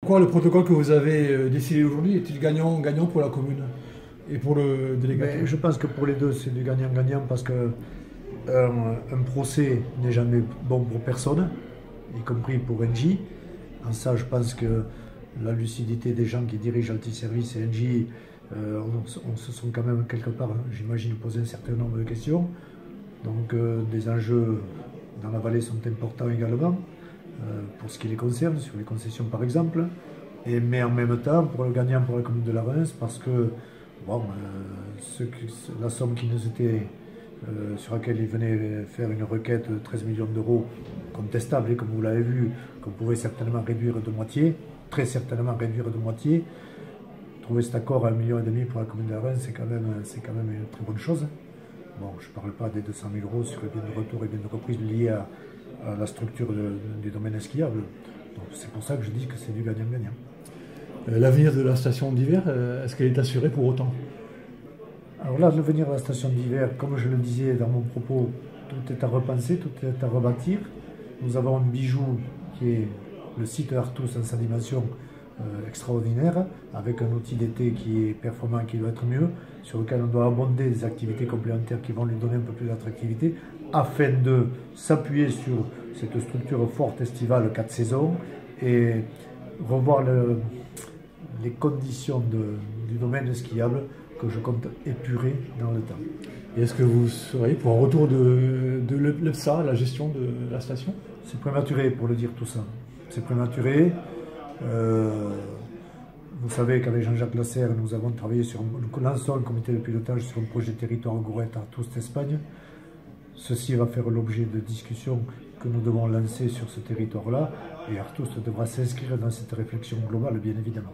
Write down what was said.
pourquoi le protocole que vous avez décidé aujourd'hui est-il gagnant pour la commune et pour le délégataire? Je pense que pour les deux, c'est du gagnant-gagnant parce que un procès n'est jamais bon pour personne, y compris pour Engie. En ça, je pense que la lucidité des gens qui dirigent Altice Services et Engie, on se sont quand même quelque part, j'imagine, posé un certain nombre de questions. Donc des enjeux dans la vallée sont importants également, pour ce qui les concerne, sur les concessions par exemple. Mais en même temps, pour le gagnant pour la commune de la Reims, parce que bon, la somme qui nous était, sur laquelle il venait faire une requête de 13 millions d'euros, contestable, et comme vous l'avez vu, qu'on pouvait certainement réduire de moitié, très certainement réduire de moitié. Trouver cet accord à 1,5 million pour la commune de la Reims, c'est quand même une très bonne chose. Bon, je ne parle pas des 200 000 euros sur les biens de retour et biens de reprise liés à la structure du domaine skiable. Donc c'est pour ça que je dis que c'est du gagnant-gagnant. L'avenir de la station d'hiver, est-ce qu'elle est assurée pour autant? Alors là, l'avenir de la station d'hiver, comme je le disais dans mon propos, tout est à repenser, tout est à rebâtir. Nous avons un bijou qui est le site Artus en sa dimension extraordinaire, avec un outil d'été qui est performant, qui doit être mieux, sur lequel on doit abonder des activités complémentaires qui vont lui donner un peu plus d'attractivité, afin de s'appuyer sur cette structure forte estivale 4 saisons et revoir les conditions du domaine skiable que je compte épurer dans le temps. Et est-ce que vous seriez pour un retour de l'EPSA, la gestion de la station? C'est prématuré pour le dire tout ça. C'est prématuré. Vous savez qu'avec Jean-Jacques Lasserre, nous avons travaillé sur l'ensemble comité de pilotage sur un projet territoire Gourette Artus Espagne. Ceci va faire l'objet de discussions que nous devons lancer sur ce territoire-là, et Artus devra s'inscrire dans cette réflexion globale, bien évidemment.